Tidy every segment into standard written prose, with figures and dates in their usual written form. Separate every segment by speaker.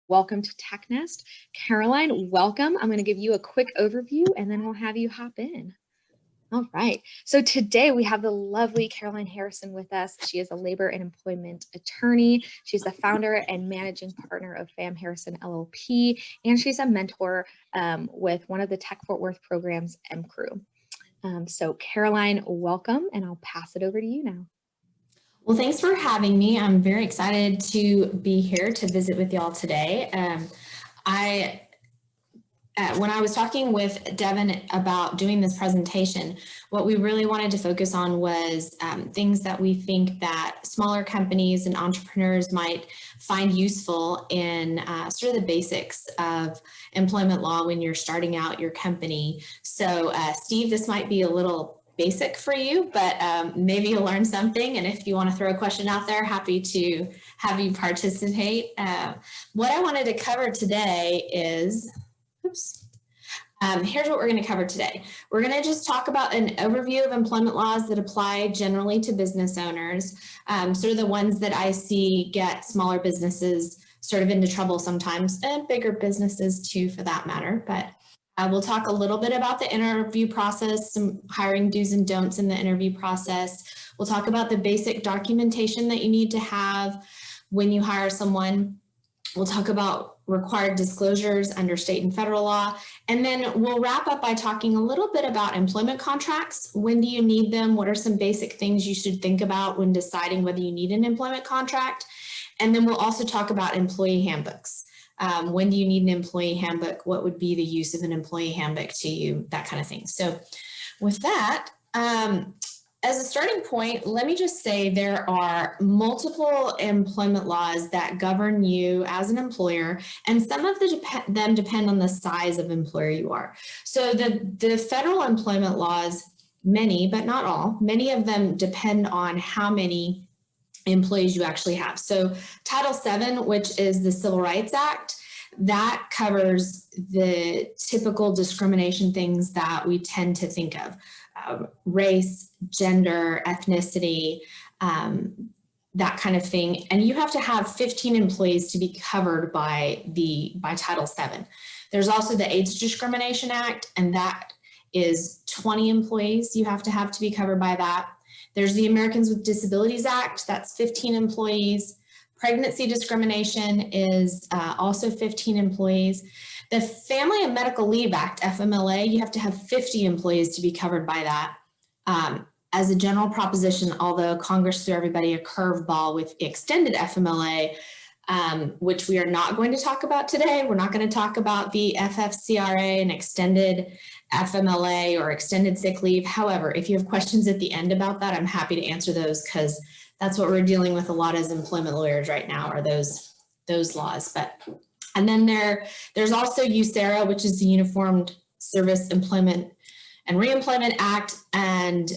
Speaker 1: Welcome to TechNest. Caroline, welcome. I'm going to give you a quick overview and then we'll have you hop in. All right. So today we have the lovely Caroline Harrison with us. She is a labor and employment attorney. She's the founder and managing partner of Pham Harrison LLP, and she's a mentor with one of the Tech Fort Worth programs, MCrew. So Caroline, welcome, and I'll pass it over to you now.
Speaker 2: Well, thanks for having me. I'm very excited to be here to visit with y'all today. When I was talking with Devin about doing this presentation, what we really wanted to focus on was things that we think that smaller companies and entrepreneurs might find useful in sort of the basics of employment law when you're starting out your company. So Steve, this might be a little basic for you, but maybe you'll learn something. And if you want to throw a question out there, happy to have you participate. What I wanted to cover today is, here's what we're going to cover today. We're going to just talk about an overview of employment laws that apply generally to business owners, sort of the ones that I see get smaller businesses sort of into trouble sometimes, and bigger businesses too, for that matter. But we'll talk a little bit about the interview process, some hiring do's and don'ts in the interview process. We'll talk about the basic documentation that you need to have when you hire someone. We'll talk about required disclosures under state and federal law. And then we'll wrap up by talking a little bit about employment contracts. When do you need them? What are some basic things you should think about when deciding whether you need an employment contract? And then we'll also talk about employee handbooks. When do you need an employee handbook? What would be the use of an employee handbook to you? That kind of thing. So with that, as a starting point, let me just say there are multiple employment laws that govern you as an employer, and some of them depend on the size of employer you are. So the federal employment laws, many, but not all, many of them depend on how many employees you actually have. So Title VII, which is the Civil Rights Act, that covers the typical discrimination things that we tend to think of. Race, gender, ethnicity, that kind of thing. And you have to have 15 employees to be covered by Title VII. There's also the AIDS Discrimination Act, and that is 20 employees you have to be covered by that. There's the Americans with Disabilities Act, that's 15 employees. Pregnancy discrimination is also 15 employees. The Family and Medical Leave Act, FMLA, you have to have 50 employees to be covered by that. As a general proposition, although Congress threw everybody a curveball with extended FMLA, which we are not going to talk about today. We're not going to talk about the FFCRA and extended FMLA or extended sick leave. However, if you have questions at the end about that, I'm happy to answer those, because that's what we're dealing with a lot as employment lawyers right now, are those laws. And then there's also USERRA, which is the Uniformed Service Employment and Reemployment Act, and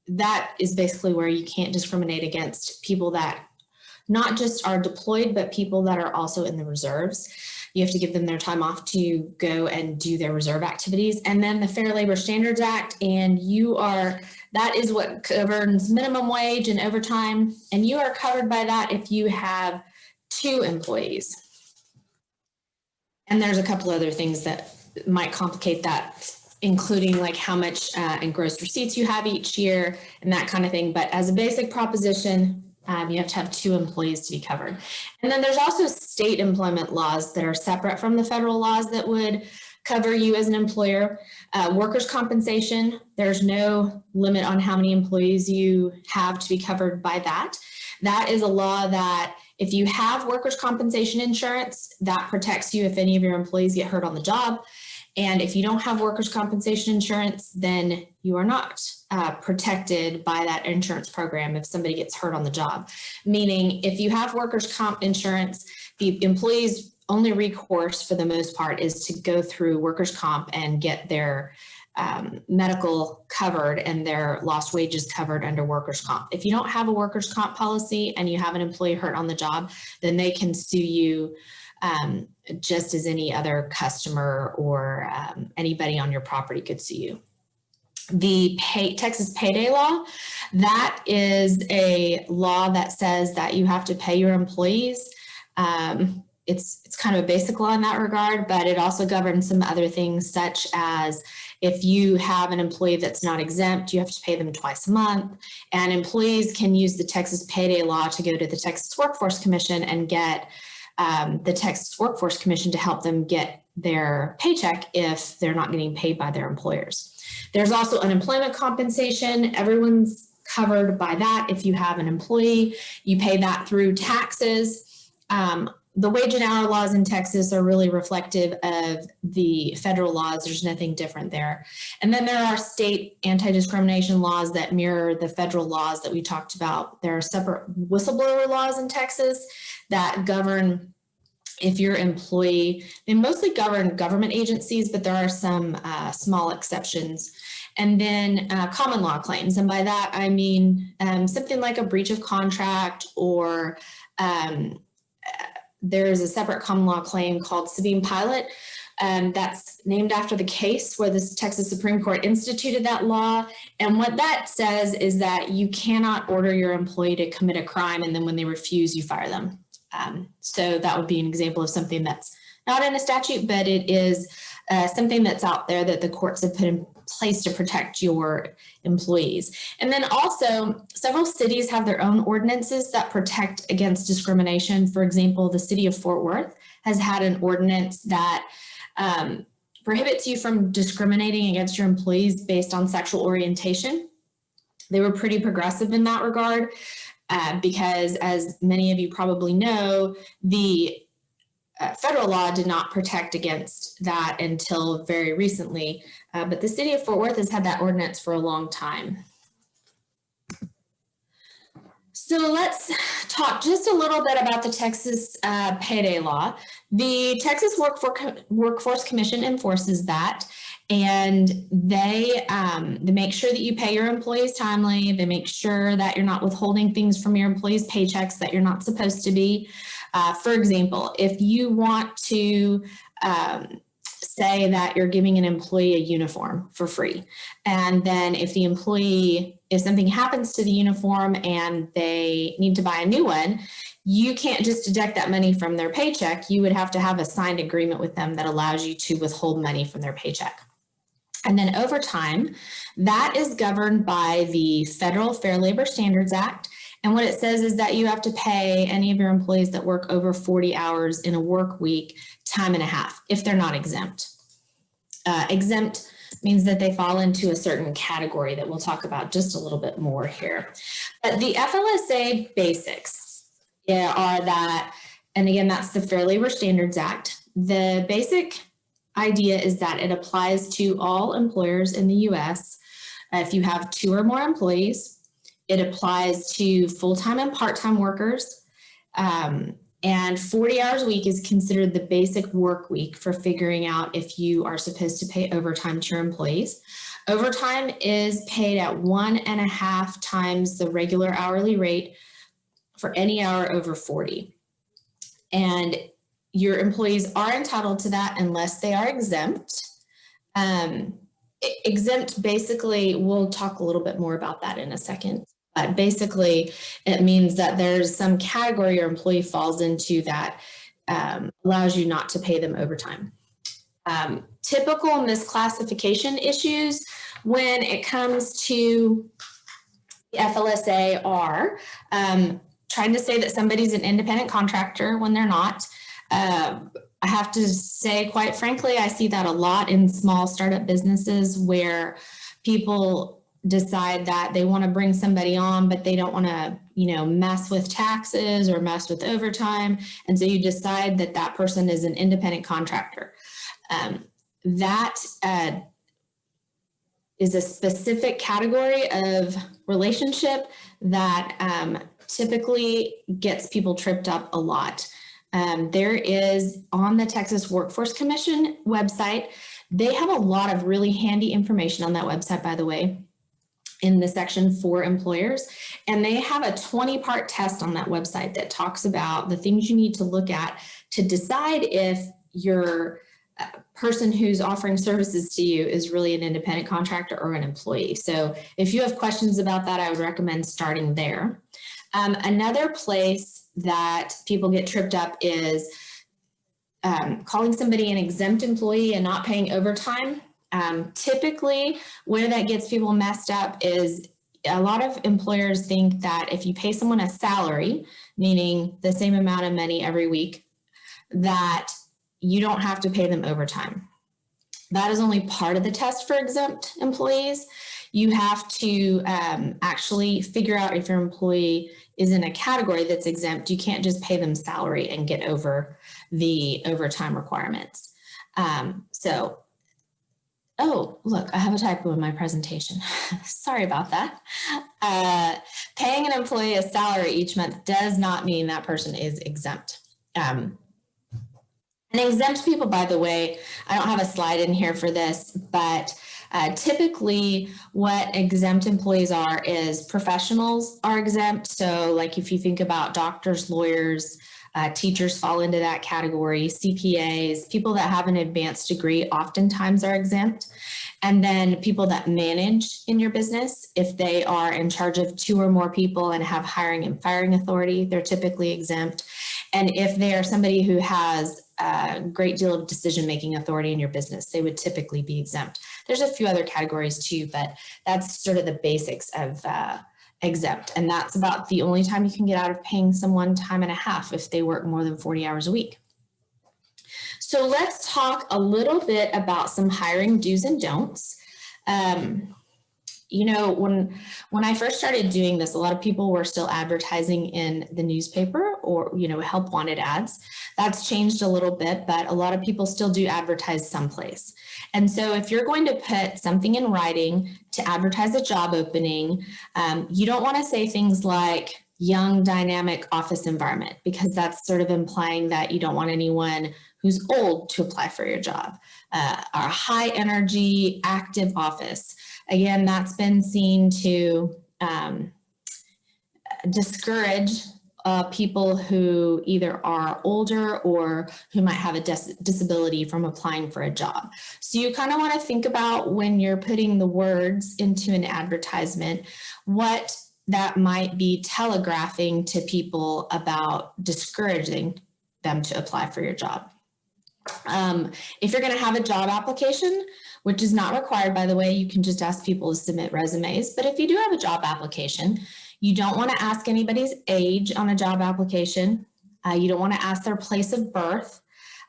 Speaker 2: that is basically where you can't discriminate against people that not just are deployed, but people that are also in the reserves. You have to give them their time off to go and do their reserve activities. And then the Fair Labor Standards Act, and that is what governs minimum wage and overtime. And you are covered by that if you have 2 employees. And there's a couple other things that might complicate that, including like how much in gross receipts you have each year and that kind of thing. But as a basic proposition, you have to have 2 employees to be covered. And then there's also state employment laws that are separate from the federal laws that would cover you as an employer. Workers' compensation, there's no limit on how many employees you have to be covered by that. That is a law that if you have workers' compensation insurance, that protects you if any of your employees get hurt on the job. And if you don't have workers' compensation insurance, then you are not protected by that insurance program if somebody gets hurt on the job. Meaning, if you have workers' comp insurance, the employee's only recourse for the most part is to go through workers' comp and get their medical covered and their lost wages covered under workers' comp. If you don't have a workers' comp policy and you have an employee hurt on the job, then they can sue you just as any other customer or anybody on your property could sue you. The Texas Payday Law, that is a law that says that you have to pay your employees It's kind of a basic law in that regard, but it also governs some other things, such as if you have an employee that's not exempt, you have to pay them twice a month. And employees can use the Texas Payday Law to go to the Texas Workforce Commission and get the Texas Workforce Commission to help them get their paycheck if they're not getting paid by their employers. There's also unemployment compensation. Everyone's covered by that. If you have an employee, you pay that through taxes. The wage and hour laws in Texas are really reflective of the federal laws. There's nothing different there. And then there are state anti-discrimination laws that mirror the federal laws that we talked about. There are separate whistleblower laws in Texas that govern if your employee, they mostly govern government agencies, but there are some small exceptions. And then common law claims. And by that, I mean something like a breach of contract, or there's a separate common law claim called Sabine Pilot. That's named after the case where the Texas Supreme Court instituted that law. And what that says is that you cannot order your employee to commit a crime, and then when they refuse, you fire them. So that would be an example of something that's not in a statute, but it is something that's out there that the courts have put in place to protect your employees. And then also, several cities have their own ordinances that protect against discrimination. For example, the city of Fort Worth has had an ordinance that prohibits you from discriminating against your employees based on sexual orientation. They were pretty progressive in that regard because, as many of you probably know, the federal law did not protect against that until very recently, but the city of Fort Worth has had that ordinance for a long time. So let's talk just a little bit about the Texas Payday Law. The Texas Workforce Commission enforces that, and they make sure that you pay your employees timely. They make sure that you're not withholding things from your employees' paychecks that you're not supposed to be. For example, if you want to say that you're giving an employee a uniform for free, and then if something happens to the uniform and they need to buy a new one, you can't just deduct that money from their paycheck. You would have to have a signed agreement with them that allows you to withhold money from their paycheck. And then overtime, that is governed by the Federal Fair Labor Standards Act. And what it says is that you have to pay any of your employees that work over 40 hours in a work week time and a half if they're not exempt. Exempt means that they fall into a certain category that we'll talk about just a little bit more here. But the FLSA Basics are that, and again, that's the Fair Labor Standards Act. The basic idea is that it applies to all employers in the U.S. If you have 2 or more employees. It applies to full-time and part-time workers, and 40 hours a week is considered the basic work week for figuring out if you are supposed to pay overtime to your employees. Overtime is paid at 1.5 times the regular hourly rate for any hour over 40. And your employees are entitled to that unless they are exempt. Exempt, basically, we'll talk a little bit more about that in a second. But basically, it means that there's some category your employee falls into that allows you not to pay them overtime. Typical misclassification issues when it comes to the FLSA are trying to say that somebody's an independent contractor when they're not. I have to say, quite frankly, I see that a lot in small startup businesses where people decide that they want to bring somebody on, but they don't want to, mess with taxes or mess with overtime. And so you decide that that person is an independent contractor. That is a specific category of relationship that typically gets people tripped up a lot. There is, on the Texas Workforce Commission website, they have a lot of really handy information on that website, by the way, in the section for employers. And they have a 20-part test on that website that talks about the things you need to look at to decide if your person who's offering services to you is really an independent contractor or an employee. So if you have questions about that, I would recommend starting there. Another place that people get tripped up is calling somebody an exempt employee and not paying overtime. Typically, where that gets people messed up is a lot of employers think that if you pay someone a salary, meaning the same amount of money every week, that you don't have to pay them overtime. That is only part of the test for exempt employees. You have to actually figure out if your employee is in a category that's exempt. You can't just pay them salary and get over the overtime requirements. Oh, look, I have a typo in my presentation. Sorry about that. Paying an employee a salary each month does not mean that person is exempt. And exempt people, by the way, I don't have a slide in here for this, but typically what exempt employees are is professionals are exempt. So like if you think about doctors, lawyers, teachers fall into that category, CPAs, people that have an advanced degree oftentimes are exempt. And then people that manage in your business, if they are in charge of 2 or more people and have hiring and firing authority, they're typically exempt. And if they are somebody who has a great deal of decision-making authority in your business, they would typically be exempt. There's a few other categories too, but that's sort of the basics of exempt. And that's about the only time you can get out of paying someone time and a half if they work more than 40 hours a week. So let's talk a little bit about some hiring do's and don'ts. You know, when I first started doing this, a lot of people were still advertising in the newspaper or, you know, help wanted ads. That's changed a little bit, but a lot of people still do advertise someplace. And so if you're going to put something in writing to advertise a job opening, you don't want to say things like young, dynamic office environment, because that's sort of implying that you don't want anyone who's old to apply for your job. Our high energy, active office. Again, that's been seen to discourage people who either are older or who might have a disability from applying for a job. So you kind of want to think about when you're putting the words into an advertisement, what that might be telegraphing to people about discouraging them to apply for your job. If you're going to have a job application, which is not required, by the way, you can just ask people to submit resumes. But if you do have a job application, you don't want to ask anybody's age on a job application. You don't want to ask their place of birth.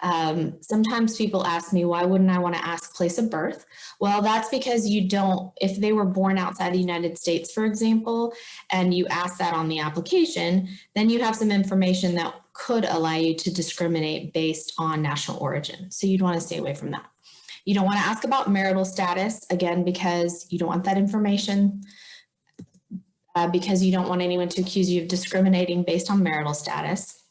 Speaker 2: Sometimes people ask me, why wouldn't I want to ask place of birth? Well, that's because you don't, if they were born outside the United States, for example, and you ask that on the application, then you have some information that could allow you to discriminate based on national origin. So you'd want to stay away from that. You don't want to ask about marital status, again, because you don't want that information, because you don't want anyone to accuse you of discriminating based on marital status.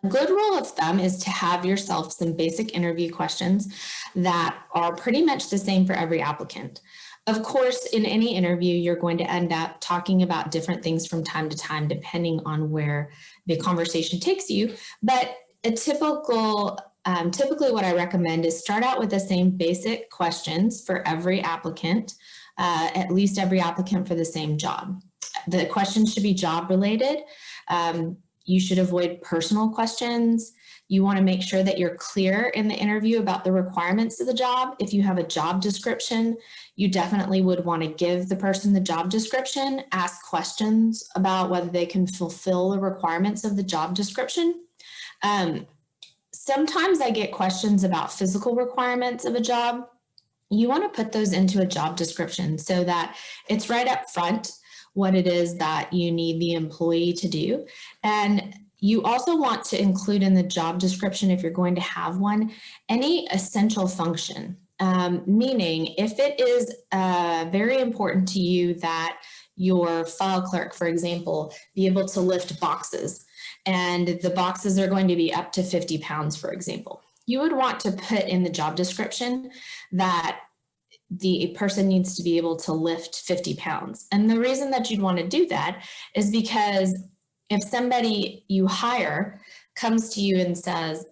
Speaker 2: A good rule of thumb is to have yourself some basic interview questions that are pretty much the same for every applicant. Of course, in any interview, you're going to end up talking about different things from time to time, depending on where the conversation takes you. But a typically what I recommend is start out with the same basic questions for every applicant, at least every applicant for the same job. The questions should be job related. You should avoid personal questions. You want to make sure that you're clear in the interview about the requirements of the job. If you have a job description, you definitely would want to give the person the job description, ask questions about whether they can fulfill the requirements of the job description. Sometimes I get questions about physical requirements of a job. You want to put those into a job description so that it's right up front what it is that you need the employee to do. And you also want to include in the job description, if you're going to have one, any essential function. Meaning, if it is very important to you that your file clerk, for example, be able to lift boxes, and the boxes are going to be up to 50 pounds, for example, you would want to put in the job description that the person needs to be able to lift 50 pounds. And the reason that you'd want to do that is because if somebody you hire comes to you and says,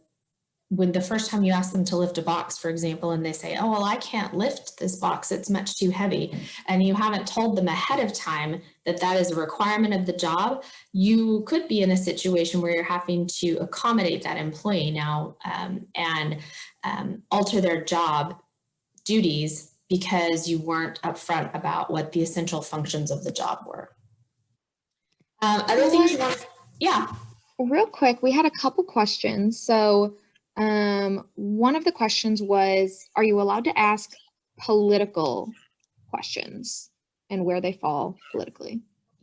Speaker 2: when the first time you ask them to lift a box, for example, and they say, oh, well, I can't lift this box, it's much too heavy, and you haven't told them ahead of time that that is a requirement of the job, you could be in a situation where you're having to accommodate that employee now and alter their job duties because you weren't upfront about what the essential functions of the job were. Other things you want, yeah.
Speaker 1: Real quick, we had a couple questions. So one of the questions was, are you allowed to ask political questions and where they fall politically?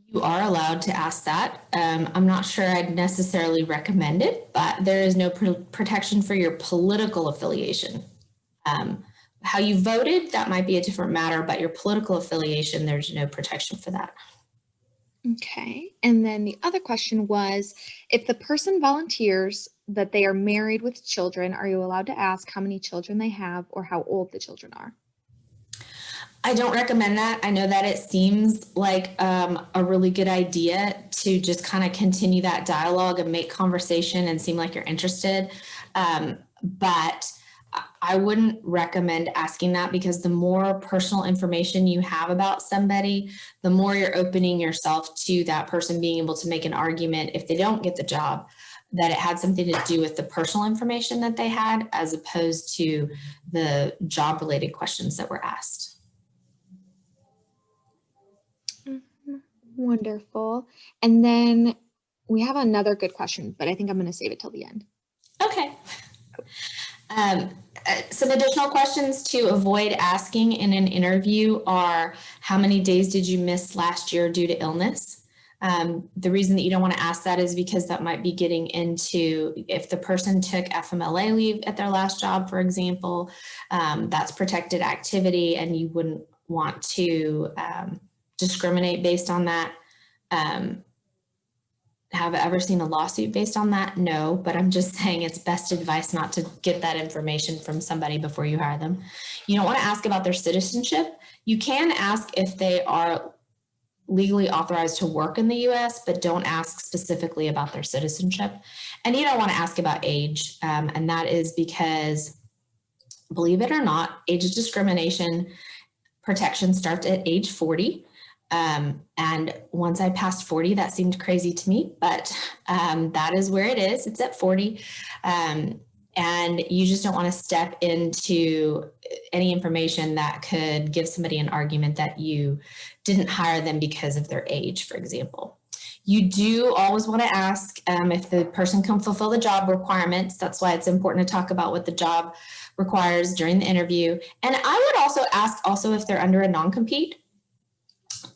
Speaker 2: You are allowed to ask that. I'm not sure I'd necessarily recommend it, but there is no protection for your political affiliation. How you voted, that might be a different matter, but your political affiliation, there's no protection for that.
Speaker 1: Okay. And then the other question was, if the person volunteers that they are married with children, are you allowed to ask how many children they have or how old the children are?
Speaker 2: I don't recommend that. I know that it seems like a really good idea to just kind of continue that dialogue and make conversation and seem like you're interested. But I wouldn't recommend asking that, because the more personal information you have about somebody, the more you're opening yourself to that person being able to make an argument if they don't get the job, that it had something to do with the personal information that they had, as opposed to the job related questions that were asked.
Speaker 1: Wonderful. And then we have another good question, but I think I'm going to save it till the end.
Speaker 2: Okay. Some additional questions to avoid asking in an interview are, how many days did you miss last year due to illness? The reason that you don't want to ask that is because that might be getting into, if the person took FMLA leave at their last job, for example, that's protected activity, and you wouldn't want to discriminate based on that. Have I ever seen a lawsuit based on that? No, but I'm just saying it's best advice not to get that information from somebody before you hire them. You don't want to ask about their citizenship. You can ask if they are legally authorized to work in the US, but don't ask specifically about their citizenship. And you don't want to ask about age. And that is because, believe it or not, age discrimination protection starts at age 40. And once I passed 40, that seemed crazy to me, but that is where it is. It's at 40. And you just don't want to step into any information that could give somebody an argument that you didn't hire them because of their age, for example. You do always want to ask if the person can fulfill the job requirements. That's why it's important to talk about what the job requires during the interview. And I would also ask if they're under a non-compete.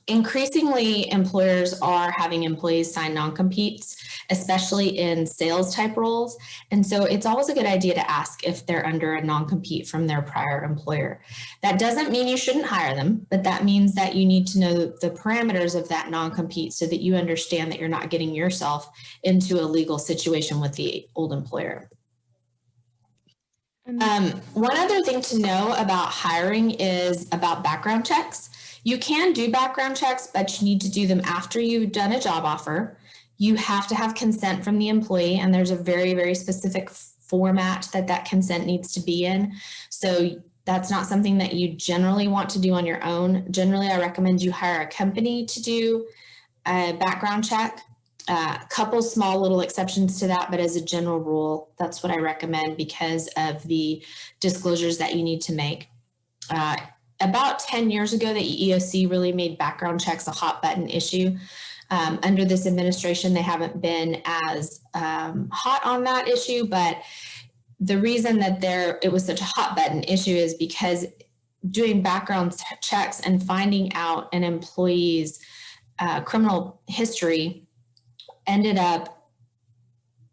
Speaker 2: Increasingly, employers are having employees sign non-competes, especially in sales type roles. And so it's always a good idea to ask if they're under a non-compete from their prior employer. That doesn't mean you shouldn't hire them, but that means that you need to know the parameters of that non-compete so that you understand that you're not getting yourself into a legal situation with the old employer. One other thing to know about hiring is about background checks. You can do background checks, but you need to do them after you've done a job offer. You have to have consent from the employee, and there's a very, very specific format that consent needs to be in. So that's not something that you generally want to do on your own. Generally, I recommend you hire a company to do a background check. A couple small little exceptions to that, but as a general rule, that's what I recommend because of the disclosures that you need to make. About 10 years ago, the EEOC really made background checks a hot button issue. Under this administration, they haven't been as hot on that issue, but the reason that it was such a hot button issue is because doing background checks and finding out an employee's criminal history ended up,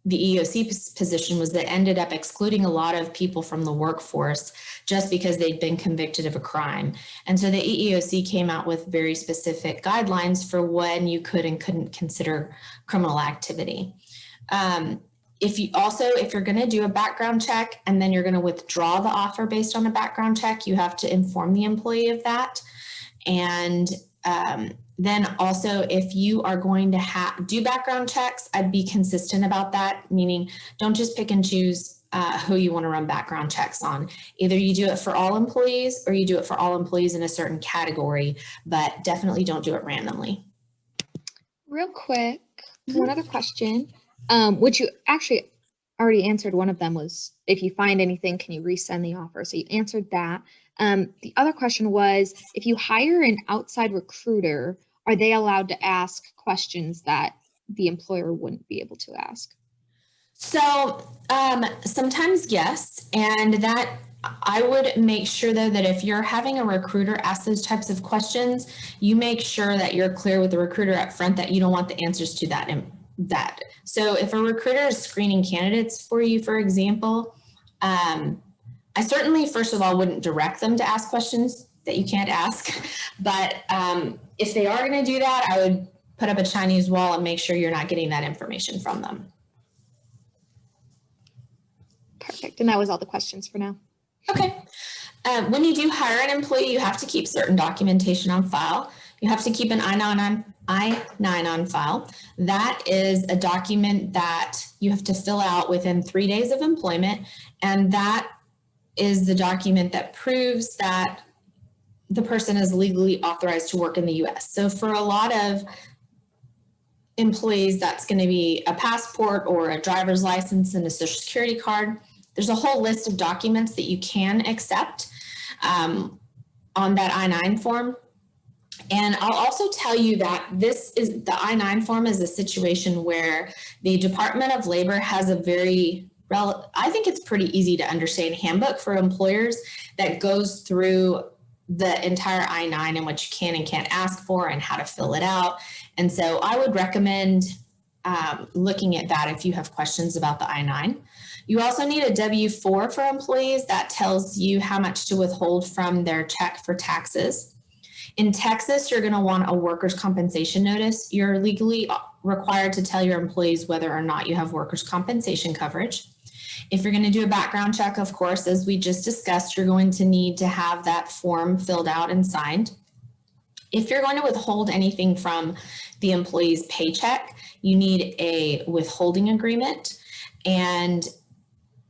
Speaker 2: the EEOC position was that ended up excluding a lot of people from the workforce just because they'd been convicted of a crime. And so the EEOC came out with very specific guidelines for when you could and couldn't consider criminal activity. If you're going to do a background check and then you're going to withdraw the offer based on a background check, you have to inform the employee of that. And then also, if you are going to do background checks, I'd be consistent about that, meaning don't just pick and choose who you want to run background checks on. Either you do it for all employees or you do it for all employees in a certain category, but definitely don't do it randomly.
Speaker 1: Real quick, one other question, which you actually already answered. One of them was, if you find anything, can you resend the offer? So you answered that. The other question was, if you hire an outside recruiter, are they allowed to ask questions that the employer wouldn't be able to ask?
Speaker 2: So sometimes yes, and that I would make sure though that if you're having a recruiter ask those types of questions, you make sure that you're clear with the recruiter up front that you don't want the answers to that. So if a recruiter is screening candidates for you, for example, I certainly, first of all, wouldn't direct them to ask questions that you can't ask. But if they are going to do that, I would put up a Chinese wall and make sure you're not getting that information from them.
Speaker 1: Perfect. And that was all the questions for now.
Speaker 2: Okay. When you do hire an employee, you have to keep certain documentation on file. You have to keep an I-9 on file. That is a document that you have to fill out within 3 days of employment. And that is the document that proves that the person is legally authorized to work in the US. So for a lot of employees, that's going to be a passport or a driver's license and a social security card. There's a whole list of documents that you can accept on that I-9 form. And I'll also tell you that the I-9 form is a situation where the Department of Labor has a I think it's pretty easy to understand handbook for employers that goes through the entire I-9 and what you can and can't ask for and how to fill it out. And so I would recommend looking at that if you have questions about the I-9. You also need a W-4 for employees that tells you how much to withhold from their check for taxes. In Texas, you're going to want a workers' compensation notice. You're legally required to tell your employees whether or not you have workers' compensation coverage. If you're going to do a background check, of course, as we just discussed, you're going to need to have that form filled out and signed. If you're going to withhold anything from the employee's paycheck, you need a withholding agreement. And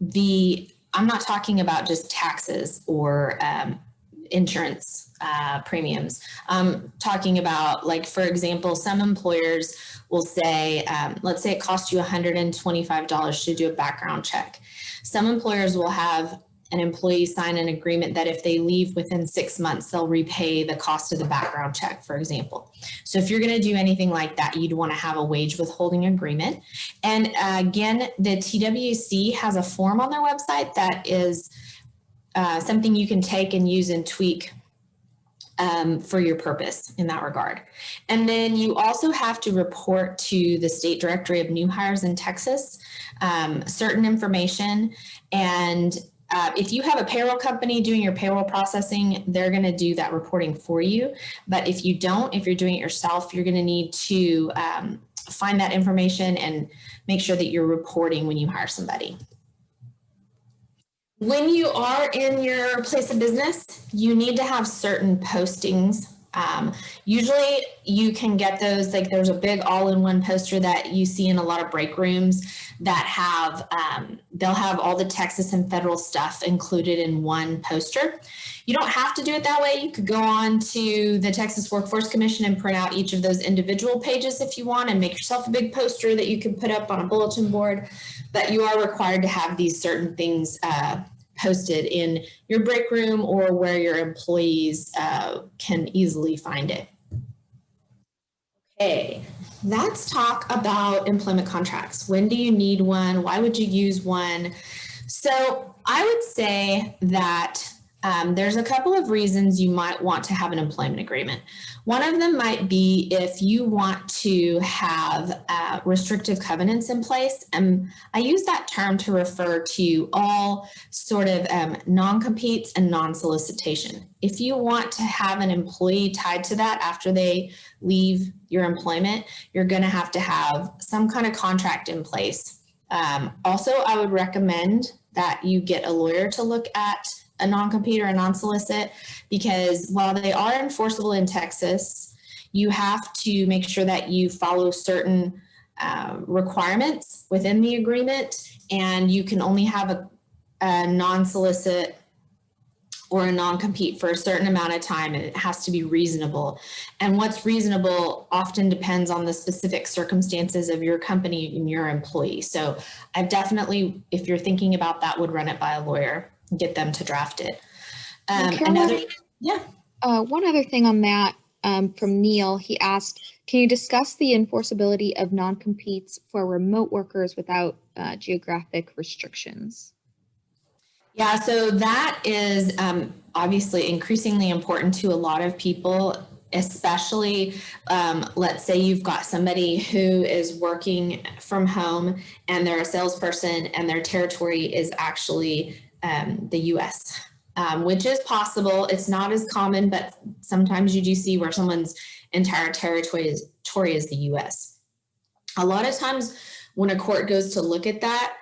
Speaker 2: I'm not talking about just taxes or insurance premiums. I'm talking about, like, for example, some employers will say, let's say it costs you $125 to do a background check. Some employers will have an employee sign an agreement that if they leave within 6 months, they'll repay the cost of the background check, for example. So if you're going to do anything like that, you'd want to have a wage withholding agreement. And again, the TWC has a form on their website that is something you can take and use and tweak for your purpose in that regard. And then you also have to report to the State Directory of New Hires in Texas certain information. And if you have a payroll company doing your payroll processing, they're going to do that reporting for you. But if you don't, if you're doing it yourself, you're going to need to find that information and make sure that you're reporting when you hire somebody. When you are in your place of business, you need to have certain postings. Usually you can get those, like there's a big all-in-one poster that you see in a lot of break rooms that have, they'll have all the Texas and federal stuff included in one poster. You don't have to do it that way. You could go on to the Texas Workforce Commission and print out each of those individual pages if you want and make yourself a big poster that you can put up on a bulletin board. But you are required to have these certain things posted in your break room or where your employees can easily find it. Okay, let's talk about employment contracts. When do you need one? Why would you use one? So I would say that there's a couple of reasons you might want to have an employment agreement. One of them might be if you want to have restrictive covenants in place. And I use that term to refer to all sort of non-competes and non-solicitation. If you want to have an employee tied to that after they leave your employment, you're going to have some kind of contract in place. Also, I would recommend that you get a lawyer to look at a non-compete or a non-solicit, because while they are enforceable in Texas, you have to make sure that you follow certain requirements within the agreement, and you can only have a non-solicit or a non-compete for a certain amount of time, and it has to be reasonable. And what's reasonable often depends on the specific circumstances of your company and your employee. So I definitely, if you're thinking about that, would run it by a lawyer and get them to draft it.
Speaker 1: One other thing on that from Neil, he asked, can you discuss the enforceability of non-competes for remote workers without geographic restrictions?
Speaker 2: Yeah, so that is obviously increasingly important to a lot of people, especially let's say you've got somebody who is working from home and they're a salesperson and their territory is actually the US, which is possible. It's not as common, but sometimes you do see where someone's entire territory is the US. A lot of times when a court goes to look at that,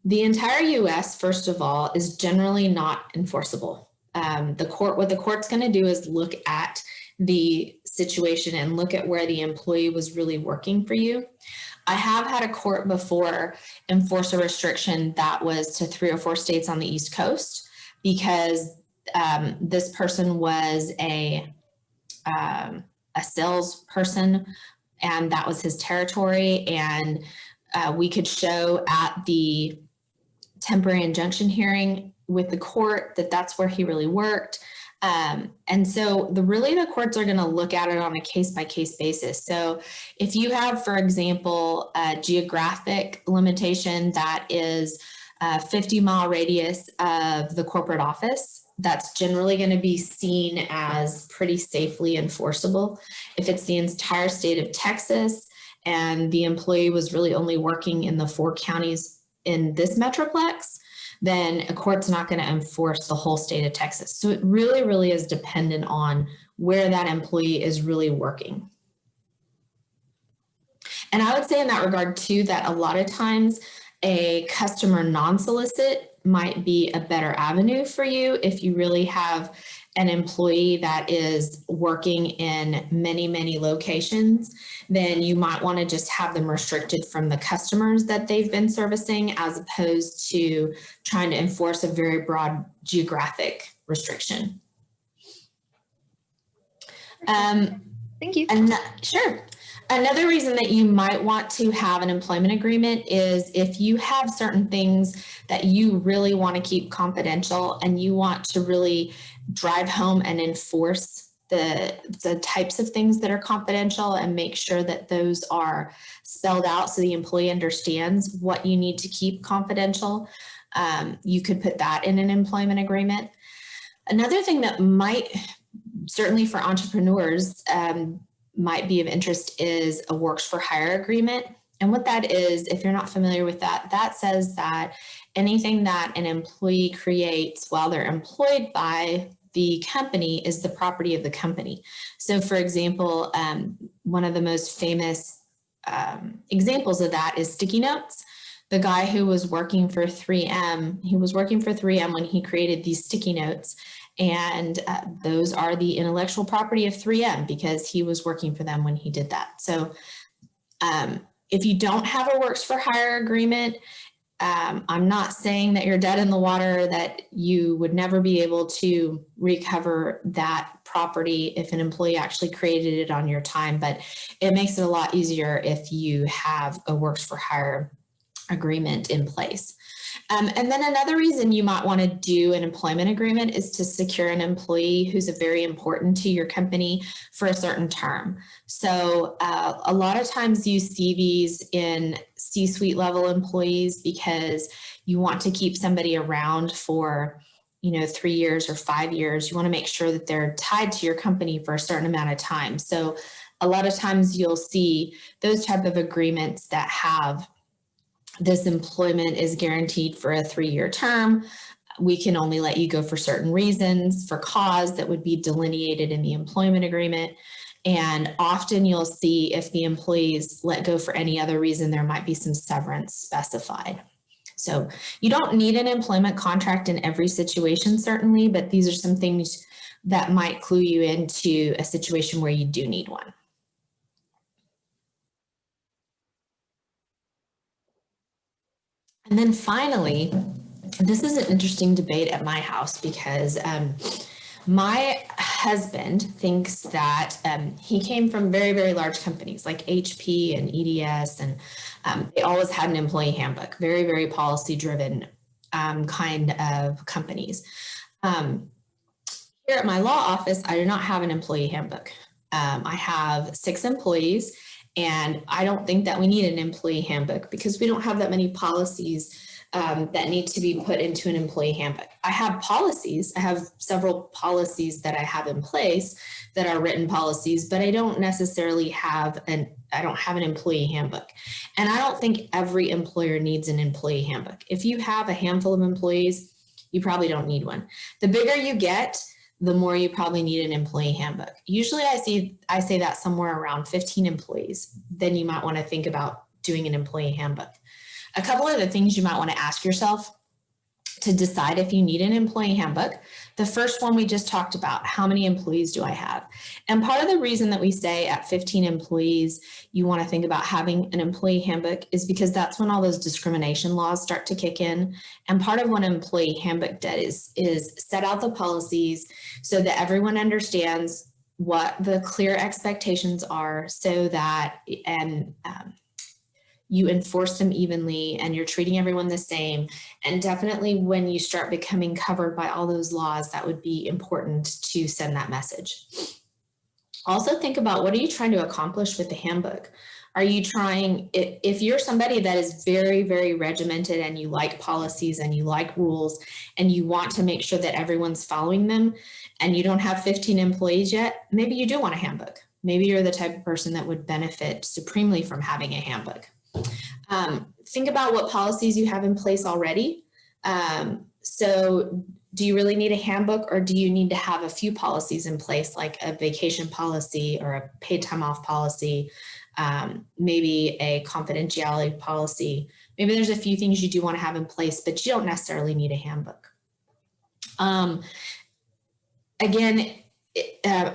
Speaker 2: the entire US, first of all, is generally not enforceable. What the court's going to do is look at the situation and look at where the employee was really working for you. I have had a court before enforce a restriction that was to 3 or 4 states on the East Coast because this person was a salesperson and that was his territory, and we could show at the temporary injunction hearing with the court that that's where he really worked. And so the courts are going to look at it on a case-by-case basis. So if you have, for example, a geographic limitation that is a 50-mile radius of the corporate office, that's generally going to be seen as pretty safely enforceable. If it's the entire state of Texas and the employee was really only working in the 4 counties in this metroplex, then a court's not going to enforce the whole state of Texas. So it really, really is dependent on where that employee is really working. And I would say in that regard too, that a lot of times a customer non-solicit might be a better avenue for you if you really have an employee that is working in many, many locations. Then you might want to just have them restricted from the customers that they've been servicing, as opposed to trying to enforce a very broad geographic restriction.
Speaker 1: Thank you.
Speaker 2: Sure. Another reason that you might want to have an employment agreement is if you have certain things that you really want to keep confidential and you want to really drive home and enforce the types of things that are confidential and make sure that those are spelled out so the employee understands what you need to keep confidential. You could put that in an employment agreement. Another thing that might, certainly for entrepreneurs, might be of interest is a works for hire agreement. And what that is, if you're not familiar with that, that says that anything that an employee creates while they're employed by the company is the property of the company. So for example, one of the most famous examples of that is sticky notes. The guy who was working for 3M, he was working for 3M when he created these sticky notes. And those are the intellectual property of 3M because he was working for them when he did that. So if you don't have a works for hire agreement, I'm not saying that you're dead in the water, that you would never be able to recover that property if an employee actually created it on your time, but it makes it a lot easier if you have a works for hire agreement in place. And then another reason you might want to do an employment agreement is to secure an employee who's very important to your company for a certain term. So a lot of times you see these in C-suite level employees because you want to keep somebody around for 3 years or 5 years. You want to make sure that they're tied to your company for a certain amount of time. So a lot of times you'll see those type of agreements that have this employment is guaranteed for a 3-year term. We can only let you go for certain reasons, for cause that would be delineated in the employment agreement. And often you'll see if the employees let go for any other reason, there might be some severance specified. So you don't need an employment contract in every situation, certainly, but these are some things that might clue you into a situation where you do need one. And then finally, This is an interesting debate at my house because my husband thinks that he came from very, very large companies like HP and EDS, and they always had an employee handbook, very, very policy driven kind of companies. Here at my law office, I do not have an employee handbook. I have 6 employees, and I don't think that we need an employee handbook because we don't have that many policies that need to be put into an employee handbook. I have policies. I have several policies that I have in place that are written policies, but I don't necessarily have an employee handbook. And I don't think every employer needs an employee handbook. If you have a handful of employees, you probably don't need one. The bigger you get, the more you probably need an employee handbook. Usually I say that somewhere around 15 employees, then you might want to think about doing an employee handbook. A couple of the things you might want to ask yourself to decide if you need an employee handbook. The first one we just talked about, how many employees do I have? And part of the reason that we say at 15 employees, you want to think about having an employee handbook is because that's when all those discrimination laws start to kick in. And part of what an employee handbook does is set out the policies so that everyone understands what the clear expectations are so that, you enforce them evenly and you're treating everyone the same. And definitely when you start becoming covered by all those laws, that would be important to send that message. Also think about, what are you trying to accomplish with the handbook? Are you trying, if you're somebody that is very, very regimented and you like policies and you like rules and you want to make sure that everyone's following them and you don't have 15 employees yet, maybe you do want a handbook. Maybe you're the type of person that would benefit supremely from having a handbook. Think about what policies you have in place already. So do you really need a handbook, or do you need to have a few policies in place, like a vacation policy or a paid time off policy, maybe a confidentiality policy? Maybe there's a few things you do want to have in place, but you don't necessarily need a handbook. Again,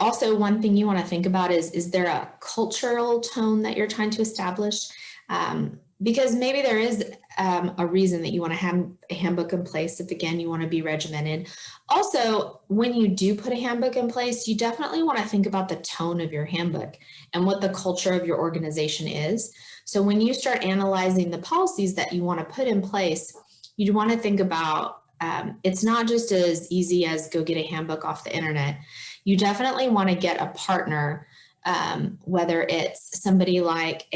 Speaker 2: also one thing you want to think about is there a cultural tone that you're trying to establish? Because maybe there is a reason that you want to have a handbook in place if, again, you want to be regimented. Also, when you do put a handbook in place, you definitely want to think about the tone of your handbook and what the culture of your organization is. So when you start analyzing the policies that you want to put in place, you want to think about, it's not just as easy as go get a handbook off the internet. You definitely want to get a partner, whether it's somebody like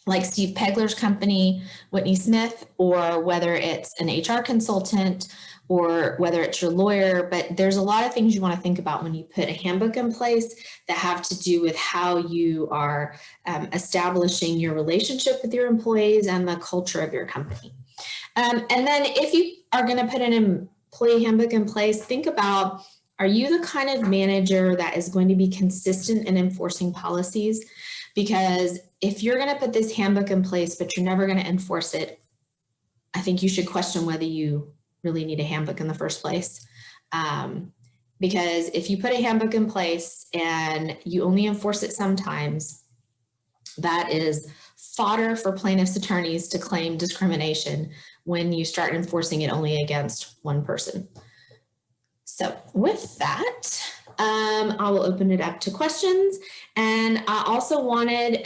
Speaker 2: like Steve Pegler's company, Whitney Smith, or whether it's an HR consultant, or whether it's your lawyer. But there's a lot of things you want to think about when you put a handbook in place that have to do with how you are establishing your relationship with your employees and the culture of your company. And then if you are going to put an employee handbook in place, think about, are you the kind of manager that is going to be consistent in enforcing policies? Because if you're going to put this handbook in place, but you're never going to enforce it, I think you should question whether you really need a handbook in the first place. Because if you put a handbook in place and you only enforce it sometimes, that is fodder for plaintiffs' attorneys to claim discrimination when you start enforcing it only against one person. So with that, I will open it up to questions. And I also wanted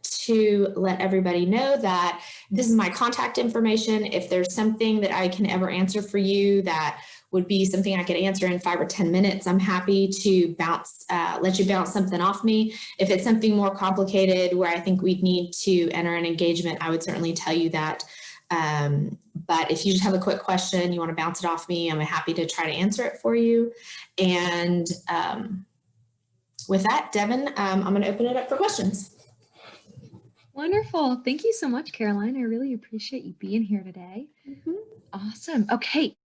Speaker 2: to let everybody know that this is my contact information. If there's something that I can ever answer for you that would be something I could answer in 5 or 10 minutes, I'm happy to let you bounce something off me. If it's something more complicated where I think we'd need to enter an engagement, I would certainly tell you that. But if you just have a quick question, you want to bounce it off me, I'm happy to try to answer it for you. And with that, Devin, I'm going to open it up for questions.
Speaker 1: Wonderful. Thank you so much, Caroline. I really appreciate you being here today. Awesome. Okay.